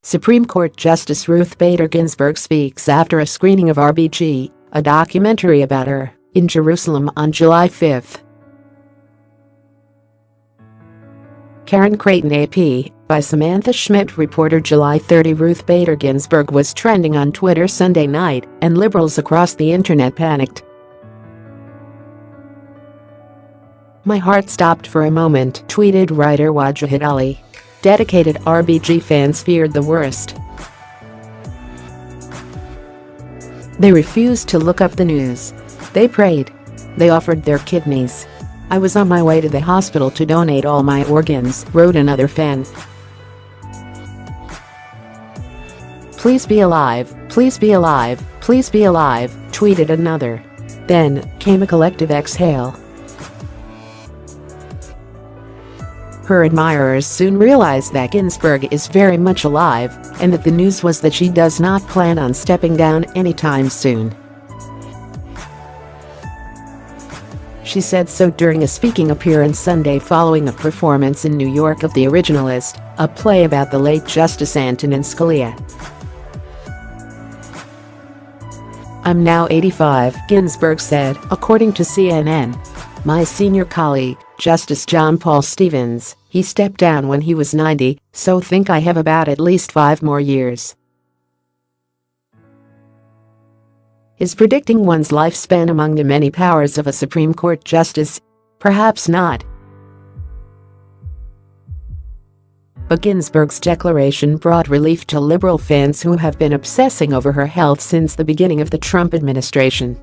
Supreme Court Justice Ruth Bader Ginsburg speaks after a screening of RBG, a documentary about her, in Jerusalem on July 5. Karen Creighton AP, by Samantha Schmidt. Reporter July 30. Ruth Bader Ginsburg was trending on Twitter Sunday night, and liberals across the internet panicked. "My heart stopped for a moment," tweeted writer Wajid Ali. Dedicated RBG fans feared the worst. They refused to look up the news. They prayed. They offered their kidneys. "I was on my way to the hospital to donate all my organs," wrote another fan. "Please be alive, please be alive, please be alive," tweeted another. Then came a collective exhale. Her admirers soon realized that Ginsburg is very much alive, and that the news was that she does not plan on stepping down anytime soon. She said so during a speaking appearance Sunday following a performance in New York of The Originalist, a play about the late Justice Antonin Scalia. "I'm now 85, Ginsburg said, according to CNN. "My senior colleague, Justice John Paul Stevens, he stepped down when he was 90, so think I have about at least 5 more years." Is predicting one's lifespan among the many powers of a Supreme Court justice? Perhaps not. But Ginsburg's declaration brought relief to liberal fans who have been obsessing over her health since the beginning of the Trump administration.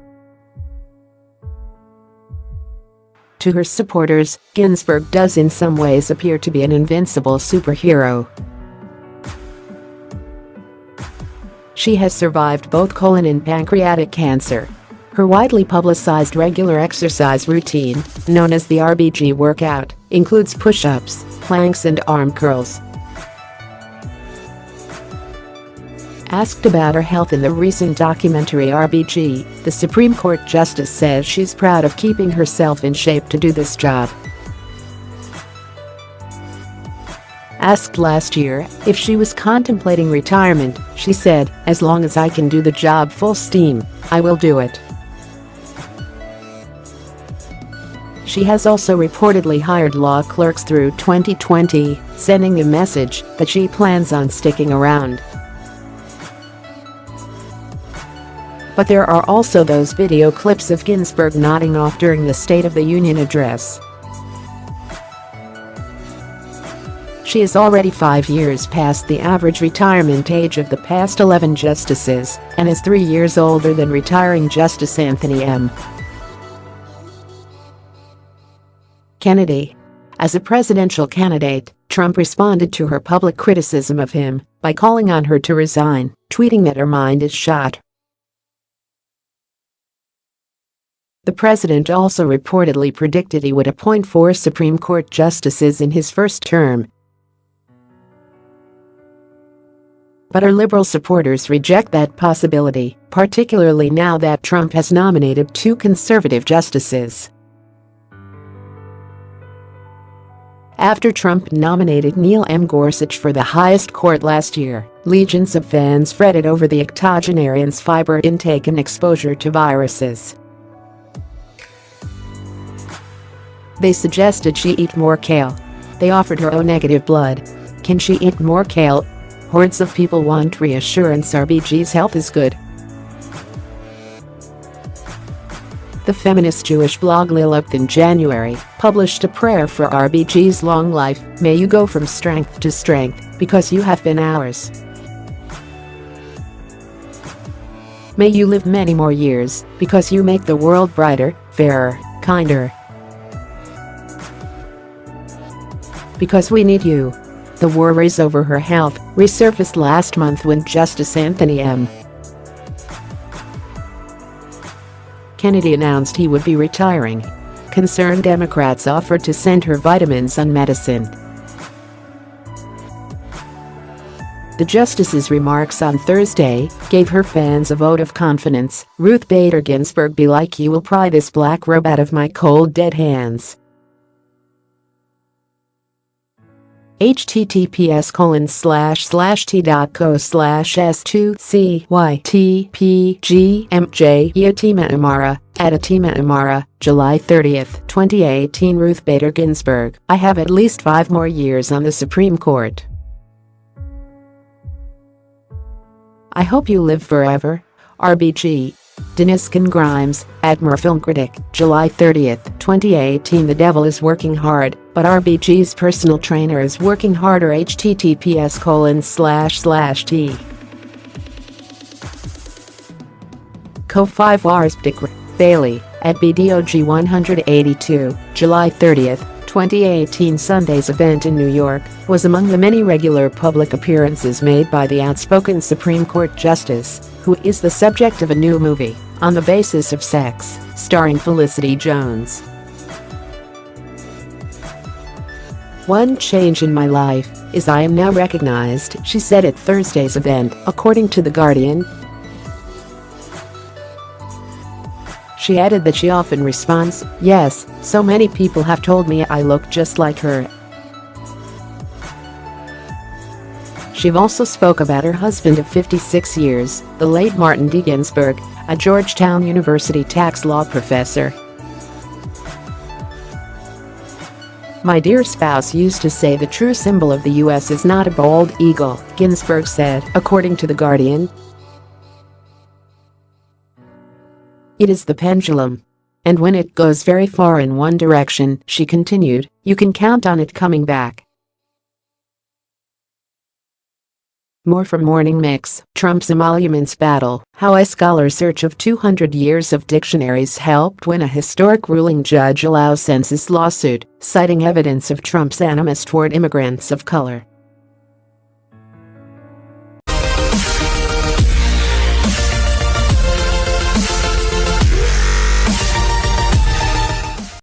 To her supporters, Ginsburg does in some ways appear to be an invincible superhero. She has survived both colon and pancreatic cancer. Her widely publicized regular exercise routine, known as the RBG workout, includes push-ups, planks and arm curls. Asked about her health in the recent documentary RBG, the Supreme Court justice says she's proud of keeping herself in shape to do this job. Asked last year if she was contemplating retirement, she said, "As long as I can do the job full steam, I will do it." She has also reportedly hired law clerks through 2020, sending the message that she plans on sticking around. But there are also those video clips of Ginsburg nodding off during the State of the Union address. She is already 5 years past the average retirement age of the past 11 justices and is 3 years older than retiring Justice Anthony M. Kennedy. As a presidential candidate, Trump responded to her public criticism of him by calling on her to resign, tweeting that her mind is shot. The president also reportedly predicted he would appoint 4 Supreme Court justices in his first term. But her liberal supporters reject that possibility, particularly now that Trump has nominated 2 conservative justices. After Trump nominated Neil M. Gorsuch for the highest court last year, legions of fans fretted over the octogenarian's fiber intake and exposure to viruses. They suggested she eat more kale. They offered her O-negative blood. Can she eat more kale? Hordes of people want reassurance RBG's health is good. The feminist Jewish blog Lilith in January published a prayer for RBG's long life. "May you go from strength to strength, because you have been ours. May you live many more years, because you make the world brighter, fairer, kinder. Because we need you." The worries over her health resurfaced last month when Justice Anthony M. Kennedy announced he would be retiring. Concerned Democrats offered to send her vitamins and medicine. The justice's remarks on Thursday gave her fans a vote of confidence. Ruth Bader Ginsburg be like, "You will pry this black robe out of my cold dead hands." https://t.co/s2cytpgmj Yatima Amara, at Atima Amara, July 30, 2018. Ruth Bader Ginsburg, "I have at least 5 more years on the Supreme Court. I hope you live forever. RBG." Deniskin Grimes, at Film Critic, July 30, 2018. "The devil is working hard, but RBG's personal trainer is working harder." https://t. Co-5 Ars Dick Bailey, at BDOG 182, July 30, 2018. Sunday's event in New York was among the many regular public appearances made by the outspoken Supreme Court Justice, who is the subject of a new movie, On the Basis of Sex, starring Felicity Jones. "One change in my life is I am now recognized," she said at Thursday's event, according to The Guardian. She added that she often responds, "Yes, so many people have told me I look just like her." She also spoke about her husband of 56 years, the late Martin D. Ginsburg, a Georgetown University tax law professor. "My dear spouse used to say the true symbol of the U.S. is not a bald eagle," Ginsburg said, according to The Guardian. "It is the pendulum. And when it goes very far in one direction," she continued, "you can count on it coming back." More from Morning Mix. Trump's emoluments battle: how a scholar's search of 200 years of dictionaries helped win a historic ruling. Judge allows census lawsuit, citing evidence of Trump's animus toward immigrants of color.